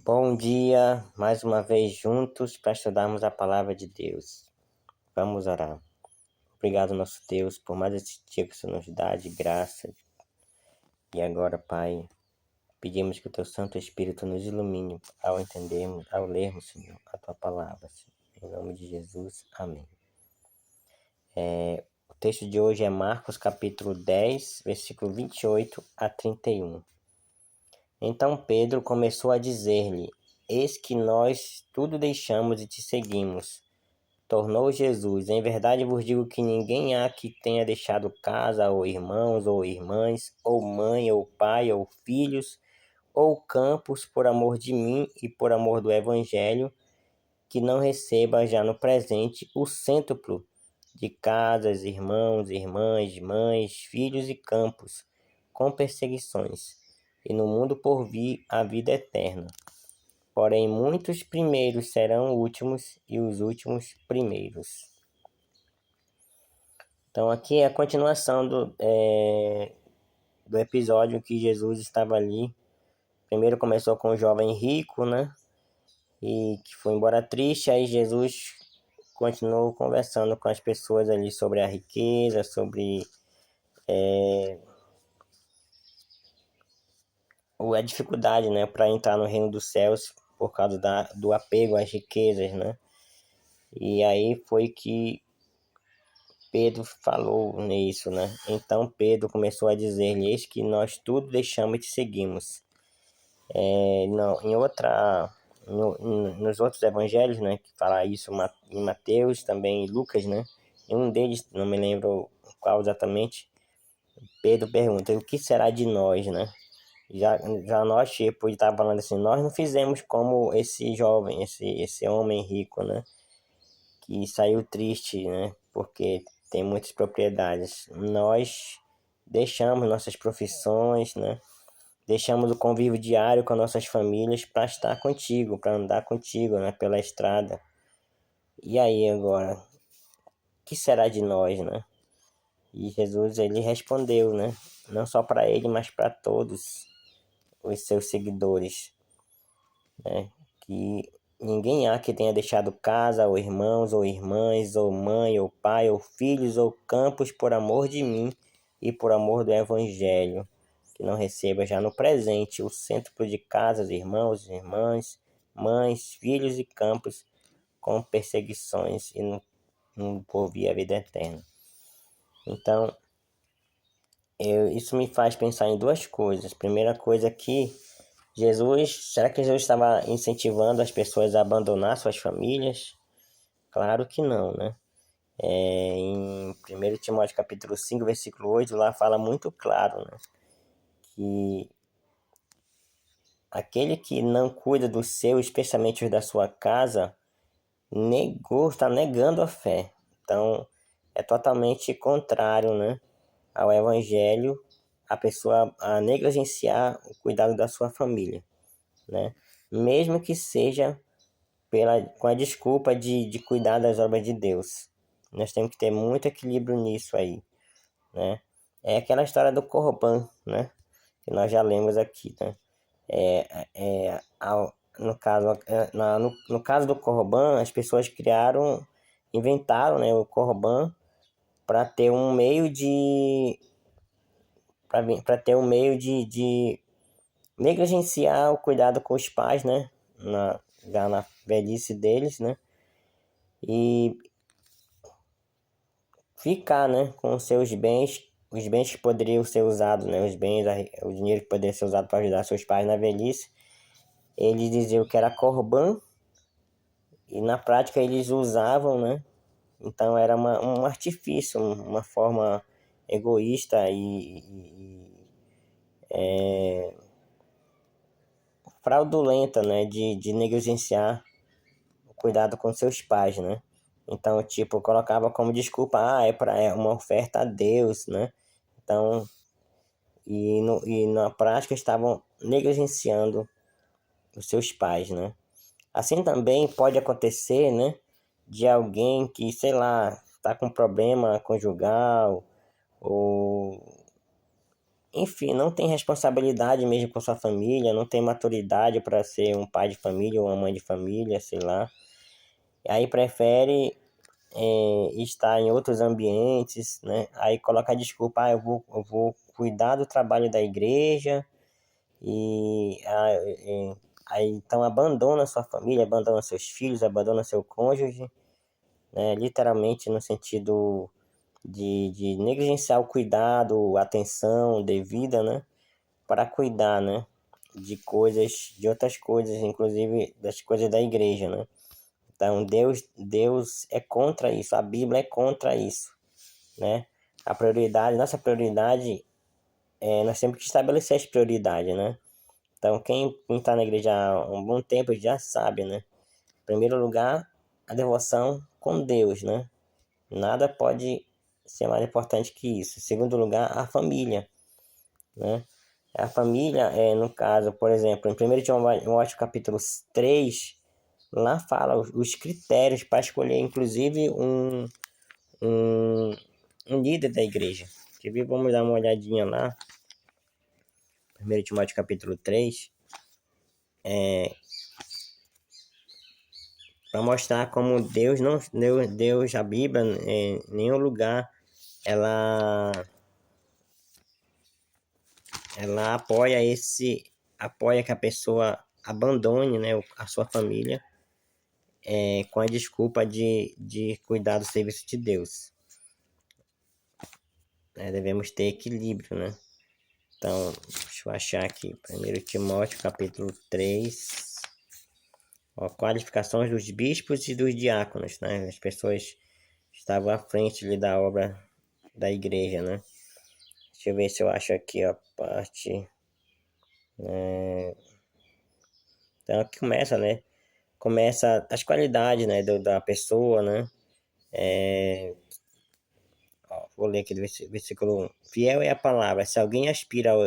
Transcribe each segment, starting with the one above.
Bom dia, mais uma vez juntos para estudarmos a palavra de Deus. Vamos orar. Obrigado, nosso Deus, por mais esse dia que o Senhor nos dá de graça. E agora, Pai, pedimos que o Teu Santo Espírito nos ilumine ao entendermos, ao lermos, Senhor, a Tua palavra. Senhor. Em nome de Jesus, amém. O texto de hoje é Marcos capítulo 10, versículo 28 a 31. Então Pedro começou a dizer-lhe: Eis que nós tudo deixamos e te seguimos. Tornou Jesus: Em verdade vos digo que ninguém há que tenha deixado casa, ou irmãos, ou irmãs, ou mãe, ou pai, ou filhos, ou campos, por amor de mim e por amor do Evangelho, que não receba já no presente o cêntuplo de casas, irmãos, irmãs, mães, filhos e campos, com perseguições, e no mundo por vir a vida eterna. Porém, muitos primeiros serão últimos, e os últimos primeiros. Então, aqui é a continuação do episódio que Jesus estava ali. Primeiro começou com o jovem rico, né? E que foi embora triste. Aí Jesus continuou conversando com as pessoas ali sobre a riqueza, sobre a dificuldade, né, para entrar no reino dos céus por causa do apego às riquezas, né? E aí foi que Pedro falou nisso, né? Então Pedro começou a dizer-lhe: Eis que nós tudo deixamos e te seguimos. Não, nos outros evangelhos, né, que fala isso em Mateus, também em Lucas, né? Em um deles, não me lembro qual exatamente, Pedro pergunta: o que será de nós, né? Já nós, tipo, ele estava falando assim: nós não fizemos como esse jovem, esse homem rico, né? Que saiu triste, né? Porque tem muitas propriedades. Nós deixamos nossas profissões, né? Deixamos o convívio diário com nossas famílias para estar contigo, para andar contigo, né? Pela estrada. E aí agora, o que será de nós, né? E Jesus, ele respondeu, né? Não só para ele, mas para todos os seus seguidores, né? Que ninguém há que tenha deixado casa, ou irmãos, ou irmãs, ou mãe, ou pai, ou filhos, ou campos por amor de mim e por amor do Evangelho, que não receba já no presente o cêntuplo de casas, irmãos, irmãs, mães, filhos e campos, com perseguições e no porvir a vida eterna. Então, isso me faz pensar em duas coisas. Primeira coisa aqui, será que Jesus estava incentivando as pessoas a abandonar suas famílias? Claro que não, né? Em 1 Timóteo capítulo 5, versículo 8, lá fala muito claro, né? Que aquele que não cuida do seu, especialmente os da sua casa, está negando a fé. Então, é totalmente contrário, né, ao evangelho, a pessoa a negligenciar o cuidado da sua família, né? Mesmo que seja com a desculpa de cuidar das obras de Deus. Nós temos que ter muito equilíbrio nisso aí, né? É aquela história do Corban, né? Que nós já lemos aqui, né? No caso, no caso do Corban, as pessoas inventaram, né, o Corban para ter um meio de negligenciar o cuidado com os pais, né? Já na velhice deles, né? E ficar, né, com seus bens, os bens que poderiam ser usados, né? O dinheiro que poderia ser usado para ajudar seus pais na velhice. Eles diziam que era corban e na prática eles usavam, né? Então era um artifício, uma forma egoísta fraudulenta, né, de negligenciar o cuidado com seus pais, né? Então, tipo, colocava como desculpa, é uma oferta a Deus, né? Então, e na prática estavam negligenciando os seus pais, né? Assim também pode acontecer, né, de alguém que, sei lá, está com problema conjugal ou enfim, não tem responsabilidade mesmo com sua família, não tem maturidade para ser um pai de família ou uma mãe de família, sei lá. Aí prefere estar em outros ambientes, né? Aí coloca a desculpa, eu vou cuidar do trabalho da igreja aí então abandona sua família, abandona seus filhos, abandona seu cônjuge, né? Literalmente no sentido de negligenciar o cuidado, a atenção devida, né? Para cuidar, né? De coisas, de outras coisas, inclusive das coisas da igreja, né? Então Deus é contra isso, a Bíblia é contra isso, né? A prioridade, nossa prioridade nós temos que estabelecer as prioridades, né? Então quem está na igreja há um bom tempo já sabe, né? Em primeiro lugar, a devoção com Deus, né? Nada pode ser mais importante que isso. Em segundo lugar, a família, né? A família, no caso, por exemplo, em 1 Timóteo capítulo 3, lá fala os critérios para escolher, inclusive, um, um líder da igreja. Vamos dar uma olhadinha lá. 1 Timóteo capítulo 3, para mostrar como Deus não Deus, a Bíblia, em nenhum lugar ela apoia que a pessoa abandone, né, a sua família com a desculpa de cuidar do serviço de Deus. Devemos ter equilíbrio, né? Então, deixa eu achar aqui, 1 Timóteo capítulo 3, ó, qualificações dos bispos e dos diáconos, né? As pessoas estavam à frente ali da obra da igreja, né? Deixa eu ver se eu acho aqui a parte. Então aqui começa, né? Começa as qualidades, né, da pessoa, né? Vou ler aqui do versículo 1. Fiel é a palavra. Se alguém aspira ao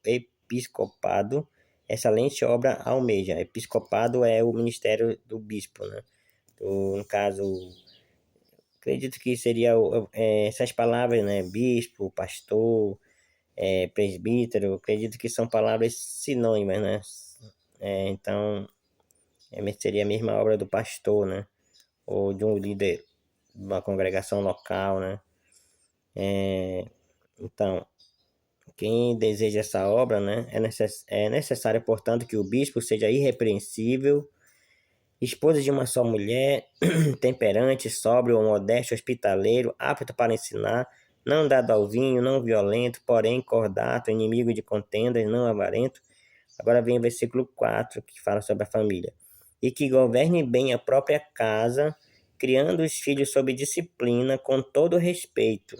episcopado, excelente obra almeja. Episcopado é o ministério do bispo, né? No caso, acredito que seria essas palavras, né? Bispo, pastor, presbítero, acredito que são palavras sinônimas, né? Então, seria a mesma obra do pastor, né? Ou de um líder de uma congregação local, né? Então, quem deseja essa obra, né? É necessário, portanto, que o bispo seja irrepreensível, esposa de uma só mulher, temperante, sóbrio, modesto, hospitaleiro, apto para ensinar, não dado ao vinho, não violento, porém cordato, inimigo de contendas, não avarento. Agora vem o versículo 4, que fala sobre a família. E que governe bem a própria casa, criando os filhos sob disciplina, com todo respeito.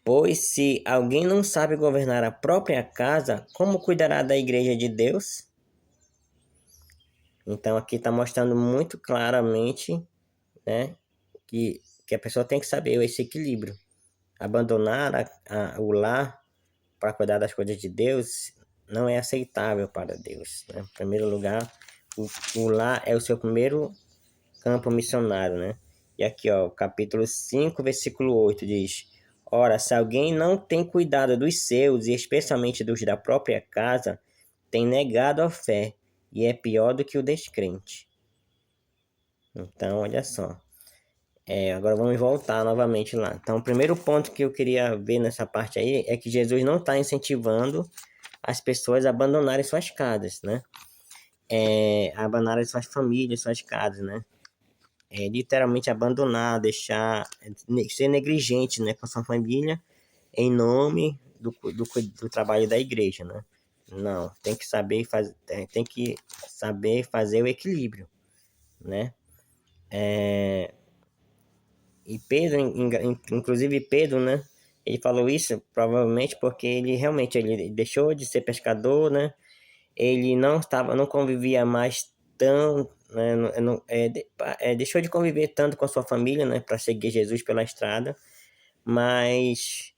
Pois se alguém não sabe governar a própria casa, como cuidará da igreja de Deus? Então aqui está mostrando muito claramente, né, que a pessoa tem que saber esse equilíbrio. Abandonar o lar para cuidar das coisas de Deus não é aceitável para Deus, né? Em primeiro lugar, o lar é o seu primeiro campo missionário, né? E aqui, ó, capítulo 5, versículo 8 diz: Ora, se alguém não tem cuidado dos seus, e especialmente dos da própria casa, tem negado a fé, e é pior do que o descrente. Então, olha só. Agora vamos voltar novamente lá. Então, o primeiro ponto que eu queria ver nessa parte aí é que Jesus não está incentivando as pessoas a abandonarem suas casas, né? Abandonarem suas famílias, suas casas, né? Literalmente abandonar, deixar, ser negligente, né, com a sua família em nome do trabalho da igreja, né? Não, tem que saber fazer o equilíbrio, né? E Pedro, inclusive Pedro, né? Ele falou isso provavelmente porque ele realmente ele deixou de ser pescador, né? Ele não convivia mais tão, né? Deixou de conviver tanto com a sua família, né? Para seguir Jesus pela estrada, mas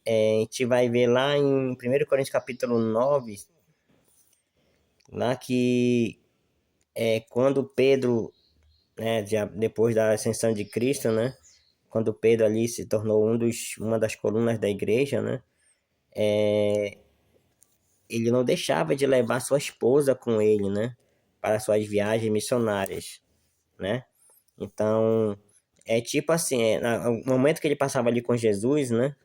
a gente vai ver lá em 1 Coríntios capítulo 9, lá que quando Pedro, né? Já depois da ascensão de Cristo, né? quando Pedro ali se tornou uma das colunas da igreja, né? Ele não deixava de levar sua esposa com ele, né? Para suas viagens missionárias, né? Então, é tipo assim, no momento que ele passava ali com Jesus, né?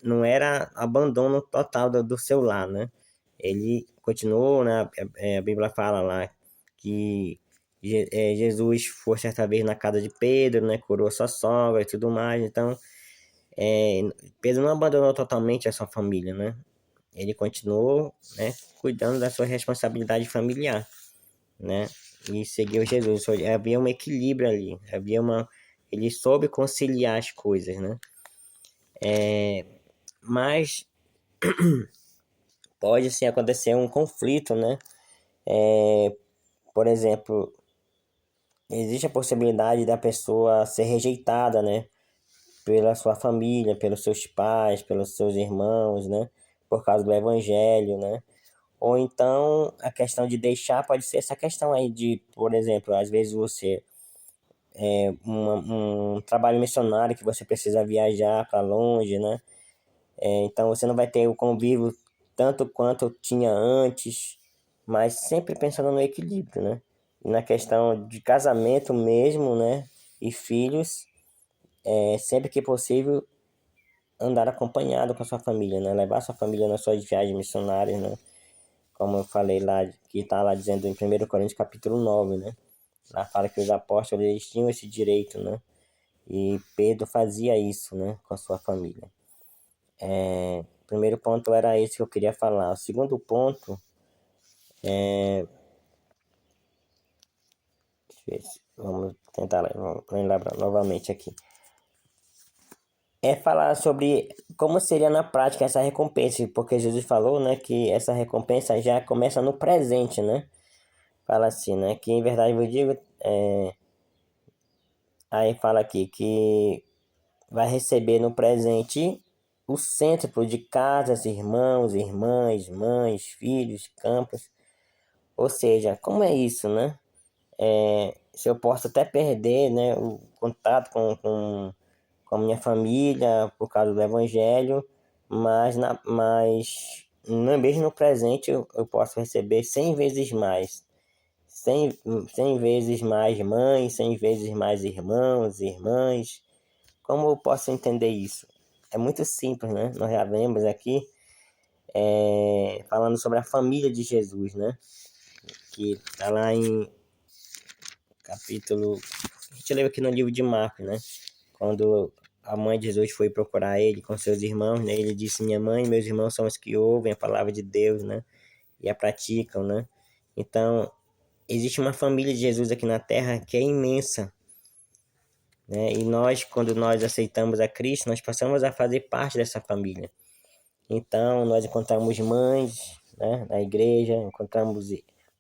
Não era abandono total do seu lar, né? Ele continuou, né? A Bíblia fala lá que Jesus foi certa vez na casa de Pedro, né? Curou sua sogra e tudo mais. Então, Pedro não abandonou totalmente a sua família, né? Ele continuou, né? Cuidando da sua responsabilidade familiar, né? E seguiu Jesus. Havia um equilíbrio ali. Ele soube conciliar as coisas, né? Mas pode sim acontecer um conflito, né? Por exemplo, existe a possibilidade da pessoa ser rejeitada, né? Pela sua família, pelos seus pais, pelos seus irmãos, né? Por causa do evangelho, né? Ou então a questão de deixar pode ser essa questão aí de, por exemplo, às vezes você um trabalho missionário que você precisa viajar para longe, né? Então você não vai ter o convívio tanto quanto tinha antes, mas sempre pensando no equilíbrio, né? E na questão de casamento mesmo, né? E filhos, sempre que possível, andar acompanhado com a sua família, né? Levar sua família nas suas viagens missionárias, né? Como eu falei lá, que está lá dizendo em 1 Coríntios capítulo 9, né? Lá fala que os apóstolos eles tinham esse direito, né? E Pedro fazia isso, né? Com a sua família. O primeiro ponto era esse que eu queria falar. O segundo ponto vamos tentar lembrar novamente aqui. É falar sobre como seria na prática essa recompensa, porque Jesus falou, né, que essa recompensa já começa no presente, né? Fala assim, né, que em verdade eu vos digo, aí fala aqui que vai receber no presente o cêntuplo de casas, irmãos, irmãs, mães, filhos, campos. Ou seja, como é isso, né? Se eu posso até perder, né, o contato com a minha família por causa do evangelho, mas mesmo no presente eu posso receber 100 vezes mais. 100 vezes mais mães, 100 vezes mais irmãos, irmãs. Como eu posso entender isso? É muito simples, né? Nós já vemos aqui falando sobre a família de Jesus, né? Que está lá em capítulo. A gente leu aqui no livro de Marcos, né? Quando a mãe de Jesus foi procurar ele com seus irmãos, né? Ele disse: Minha mãe e meus irmãos são os que ouvem a palavra de Deus, né? E a praticam, né? Então, existe uma família de Jesus aqui na terra que é imensa, né? E nós, quando nós aceitamos a Cristo, nós passamos a fazer parte dessa família. Então, nós encontramos mães, né, na igreja, encontramos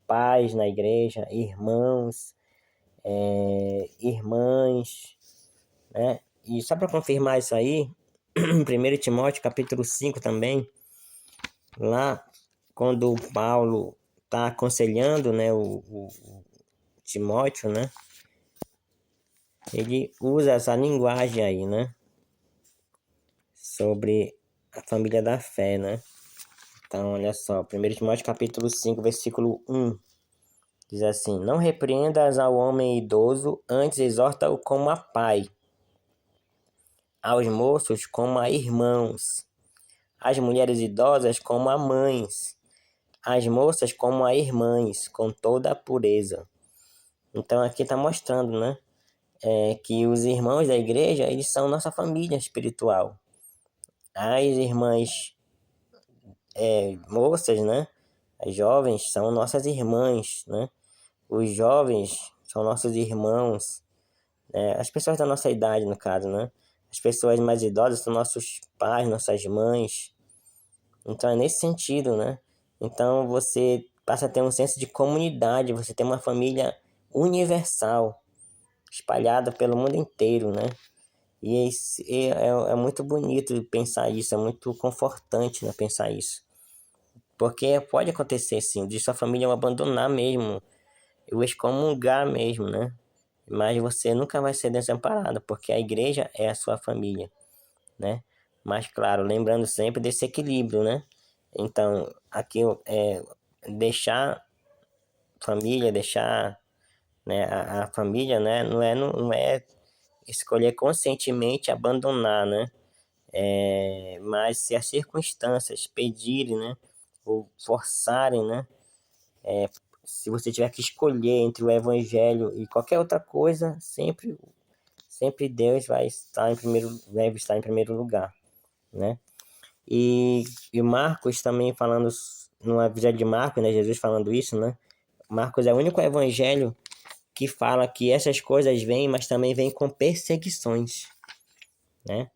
pais na igreja, irmãos, irmãs, né? E só para confirmar isso aí, 1 Timóteo capítulo 5 também, lá quando Paulo está aconselhando, né, o Timóteo, né, ele usa essa linguagem aí, né, sobre a família da fé, né. Então, olha só, 1 Timóteo capítulo 5, versículo 1, diz assim: Não repreendas ao homem idoso, antes exorta-o como a pai, aos moços como a irmãos, as mulheres idosas como a mães, as moças como a irmãs, com toda a pureza. Então aqui está mostrando, né, que os irmãos da igreja, eles são nossa família espiritual. As irmãs moças, né, as jovens são nossas irmãs, né, os jovens são nossos irmãos, né, as pessoas da nossa idade, no caso, né, as pessoas mais idosas são nossos pais, nossas mães. Então é nesse sentido, né? Então você passa a ter um senso de comunidade, você tem uma família universal, espalhada pelo mundo inteiro, né? É muito bonito pensar isso, é muito confortante, né, pensar isso. Porque pode acontecer, sim, de sua família abandonar mesmo, ou excomungar mesmo, né? mas você nunca vai ser desamparado, porque a igreja é a sua família, né? Mas, claro, lembrando sempre desse equilíbrio, né? Então, aqui é deixar família, deixar, né, a família, né? Não é escolher conscientemente abandonar, né? Mas se as circunstâncias pedirem, né? Ou forçarem, né? Se você tiver que escolher entre o evangelho e qualquer outra coisa, sempre Deus deve estar em primeiro lugar, né? E Marcos também falando no Evangelho de Marcos, né? Jesus falando isso, né? Marcos é o único evangelho que fala que essas coisas vêm, mas também vêm com perseguições, né?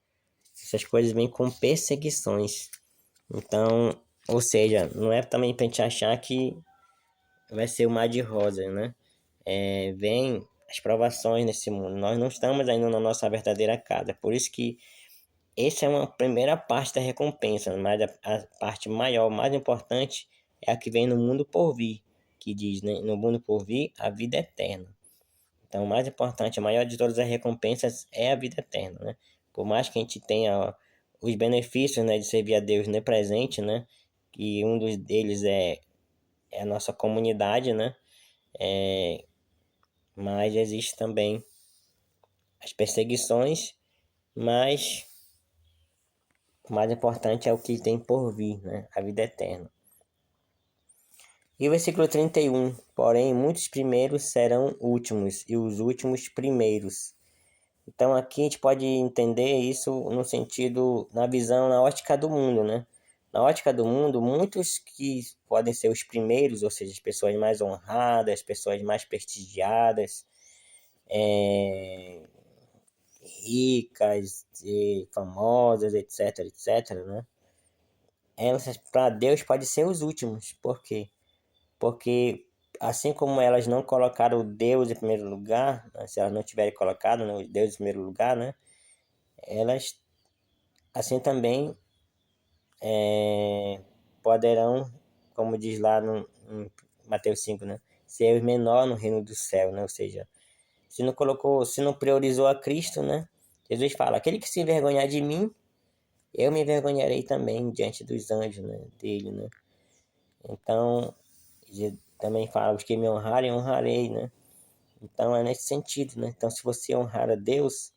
Essas coisas vêm com perseguições. Então, ou seja, não é também pra gente achar que vai ser o mar de rosa, né? Vem as provações nesse mundo. Nós não estamos ainda na nossa verdadeira casa. Por isso que essa é uma primeira parte da recompensa, mas a parte maior, mais importante, é a que vem no mundo por vir, que diz, né? No mundo por vir, a vida eterna. Então, o mais importante, a maior de todas as recompensas é a vida eterna, né? Por mais que a gente tenha os benefícios, né, de servir a Deus, né, presente, né? Que um dos deles é a nossa comunidade, né? Mas existe também as perseguições, mas o mais importante é o que tem por vir, né? A vida eterna. E o versículo 31, porém, muitos primeiros serão últimos, e os últimos primeiros. Então aqui a gente pode entender isso no sentido, na visão, na ótica do mundo, né? Na ótica do mundo, muitos que podem ser os primeiros, ou seja, as pessoas mais honradas, as pessoas mais prestigiadas, ricas, e famosas, etc, etc, né? Elas, para Deus, podem ser os últimos. Por quê? Porque assim como elas não colocaram Deus em primeiro lugar, né? Se elas não tiverem colocado, né, Deus em primeiro lugar, né? Elas assim também poderão, como diz lá no Mateus 5, né? Ser o menor no reino do céu, né? Ou seja, se não priorizou a Cristo, né? Jesus fala, aquele que se envergonhar de mim, eu me envergonharei também diante dos anjos, né? Dele, né? Então, também fala, os que me honrarem, honrarei, né? Então é nesse sentido, né? Então se você honrar a Deus,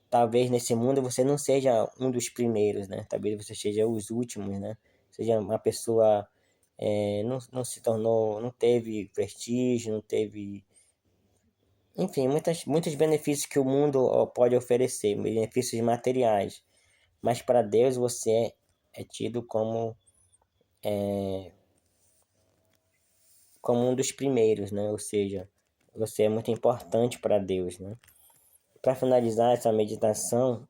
talvez nesse mundo você não seja um dos primeiros, né? Talvez você seja os últimos, né? Seja uma pessoa não se tornou, não teve prestígio, não teve, enfim, muitos benefícios que o mundo pode oferecer, benefícios materiais. Mas para Deus você é tido como um dos primeiros, né? Ou seja, você é muito importante para Deus, né? Para finalizar essa meditação,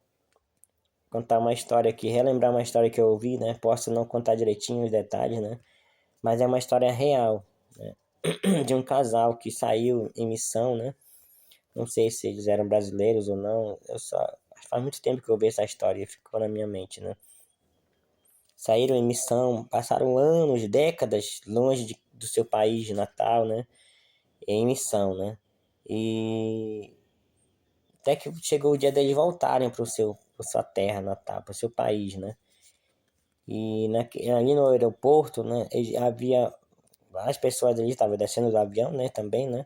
contar uma história aqui, relembrar uma história que eu ouvi, né? Posso não contar direitinho os detalhes, né? Mas é uma história real, né? De um casal que saiu em missão, né? Não sei se eles eram brasileiros ou não. Faz muito tempo que eu vi essa história e ficou na minha mente, né? Saíram em missão, passaram anos, décadas longe do seu país de natal, né? Em missão, né? E até que chegou o dia deles voltarem para sua terra natal, para o seu país, né? E ali no aeroporto, né, havia várias pessoas ali, estavam descendo do avião, né, também, né?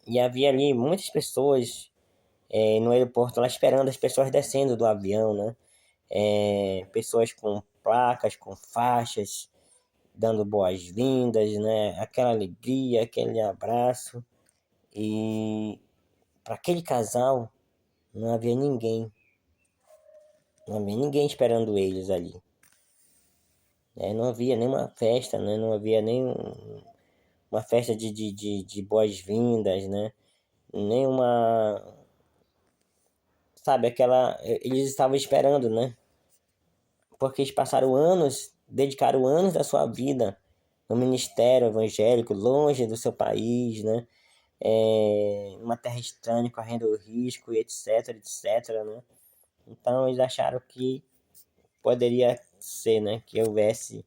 E havia ali muitas pessoas no aeroporto lá esperando as pessoas descendo do avião, né? Pessoas com placas, com faixas, dando boas-vindas, né? Aquela alegria, aquele abraço. E para aquele casal não havia ninguém, não havia ninguém esperando eles ali. Não havia nenhuma festa, né? Não havia nem uma festa de boas-vindas, né? Nenhuma. Sabe, aquela. Eles estavam esperando, né? Porque eles passaram anos, dedicaram anos da sua vida no ministério evangélico, longe do seu país, né? Uma terra estranha, correndo risco, e etc, etc, né? Então eles acharam que poderia ser, né? Que houvesse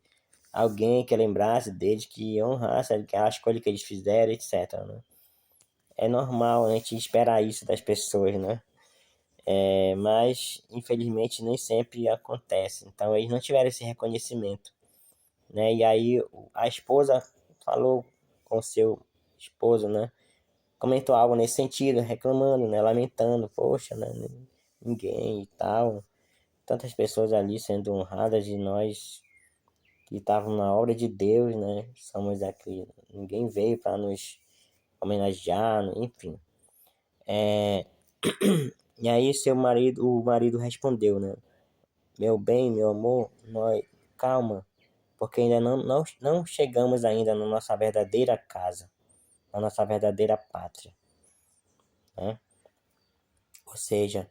alguém que lembrasse deles, que honrasse a escolha que eles fizeram, etc, né? É normal, né, a gente esperar isso das pessoas, né? Mas, infelizmente, nem sempre acontece. Então, eles não tiveram esse reconhecimento, né? E aí, a esposa falou com seu esposo, né? Comentou algo nesse sentido, reclamando, né? Lamentando, poxa, né? Ninguém e tal. Tantas pessoas ali sendo honradas e nós que estavam na obra de Deus, né? Somos aqui. Ninguém veio para nos homenagear, enfim. E aí o marido respondeu, né? Meu bem, meu amor, nós, calma, porque ainda não chegamos ainda na nossa verdadeira casa, na nossa verdadeira pátria, né? Ou seja,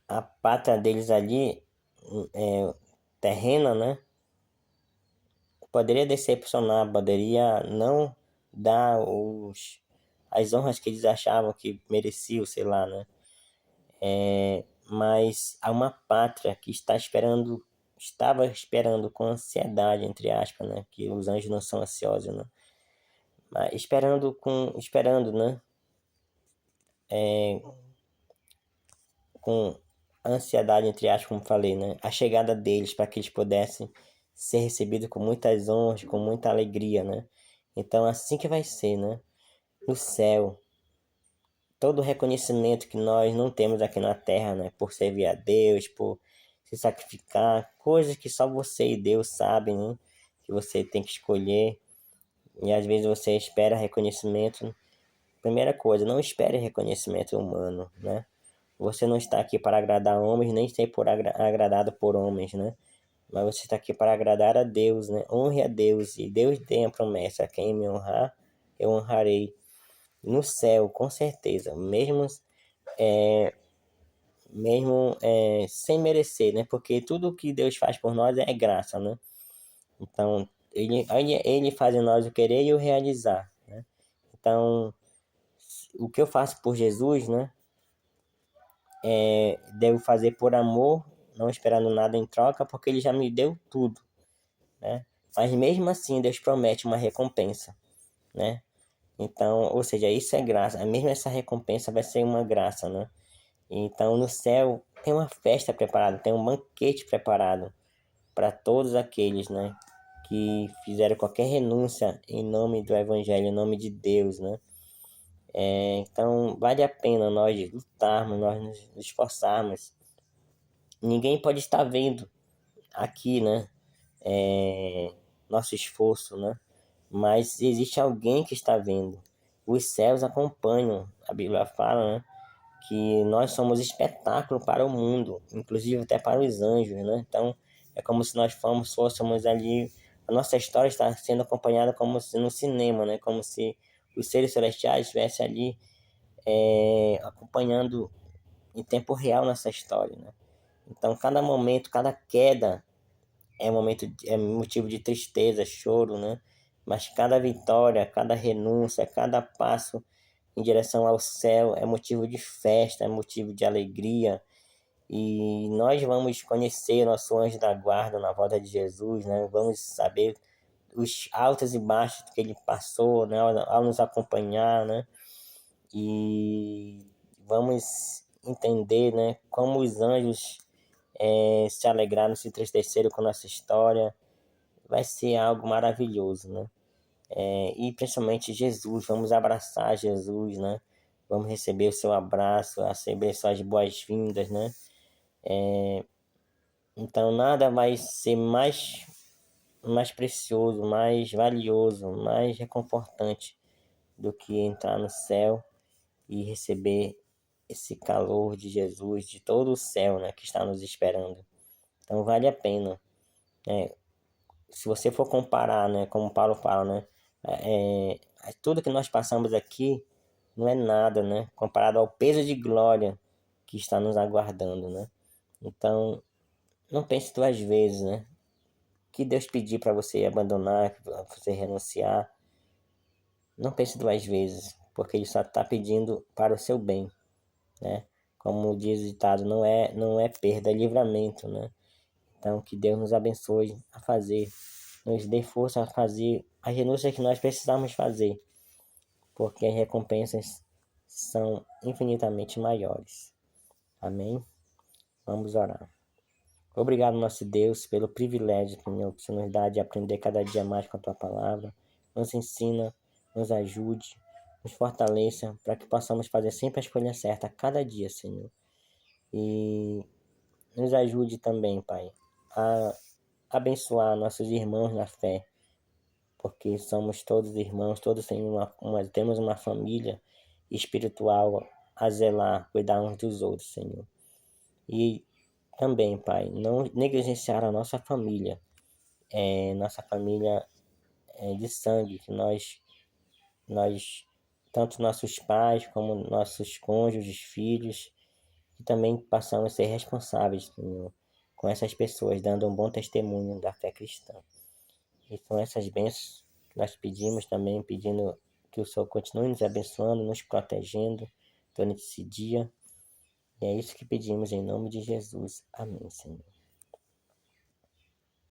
a pátria deles ali, terrena, né? Poderia decepcionar, poderia não dar as honras que eles achavam que mereciam, sei lá, né? Mas há uma pátria que estava esperando com ansiedade, entre aspas, né? Que os anjos não são ansiosos, né? Mas esperando, né? Com ansiedade, entre aspas, como falei, né? A chegada deles para que eles pudessem ser recebidos com muitas honras, com muita alegria, né? Então, assim que vai ser, né? No céu, todo o reconhecimento que nós não temos aqui na terra, né? Por servir a Deus, por se sacrificar, coisas que só você e Deus sabem, né? Que você tem que escolher. E às vezes você espera reconhecimento. Primeira coisa, não espere reconhecimento humano, né? Você não está aqui para agradar homens, nem ser agradado por homens, né? Mas você está aqui para agradar a Deus, né? Honre a Deus. E Deus tem a promessa: quem me honrar, eu honrarei. No céu, com certeza, sem merecer, né? Porque tudo que Deus faz por nós é graça, né? Então, ele faz em nós o querer e o realizar, né? Então, o que eu faço por Jesus, né? Devo fazer por amor, não esperando nada em troca, porque ele já me deu tudo, né? Mas mesmo assim, Deus promete uma recompensa, né? Então, ou seja, isso é graça. Mesmo essa recompensa vai ser uma graça, né? Então, no céu tem uma festa preparada, tem um banquete preparado para todos aqueles, né, que fizeram qualquer renúncia em nome do Evangelho, em nome de Deus, né? Então, vale a pena nós lutarmos, nós nos esforçarmos. Ninguém pode estar vendo aqui, né, nosso esforço, né? Mas existe alguém que está vendo. Os céus acompanham. A Bíblia fala, né, que nós somos espetáculo para o mundo, inclusive até para os anjos, né? Então, é como se nós fôssemos ali, a nossa história está sendo acompanhada como se no cinema, né? Como se os seres celestiais estivessem ali acompanhando em tempo real nossa história, né? Então, cada momento, cada queda é motivo de tristeza, choro, né? Mas cada vitória, cada renúncia, cada passo em direção ao céu é motivo de festa, é motivo de alegria. E nós vamos conhecer nosso anjo da guarda na volta de Jesus, né? Vamos saber os altos e baixos que ele passou, né? Ao nos acompanhar, né? E vamos entender, né? Como os anjos se alegraram, se entristeceram com nossa história. Vai ser algo maravilhoso, né? E principalmente Jesus, vamos abraçar Jesus, né? Vamos receber o seu abraço, receber suas boas-vindas, né? Então nada vai ser mais precioso, mais valioso, mais reconfortante do que entrar no céu e receber esse calor de Jesus, de todo o céu, né, que está nos esperando. Então vale a pena, né? Se você for comparar, né, como Paulo fala, né, tudo que nós passamos aqui não é nada, né, comparado ao peso de glória que está nos aguardando, né? Então, não pense duas vezes, né? Que Deus pedir para você abandonar, para você renunciar, não pense duas vezes, porque Ele só está pedindo para o seu bem, né? Como diz o ditado, não é perda, é livramento, né? Então, que Deus nos abençoe a fazer nos dê força a fazer as renúncias que nós precisamos fazer, porque as recompensas são infinitamente maiores. Amém? Vamos orar. Obrigado, nosso Deus, pelo privilégio, Senhor, que o Senhor nos dá de aprender cada dia mais com a Tua palavra. Nos ensina, nos ajude, nos fortaleça, para que possamos fazer sempre a escolha certa a cada dia, Senhor. E nos ajude também, Pai, a abençoar nossos irmãos na fé, porque somos todos irmãos, todos temos uma família espiritual a zelar, cuidar uns dos outros, Senhor. E também, Pai, não negligenciar a nossa família de sangue, que nós, tanto nossos pais como nossos cônjuges, filhos, e também passamos a ser responsáveis, Senhor, com essas pessoas, dando um bom testemunho da fé cristã. E são essas bênçãos que nós pedimos também, pedindo que o Senhor continue nos abençoando, nos protegendo durante esse dia. E é isso que pedimos em nome de Jesus. Amém, Senhor.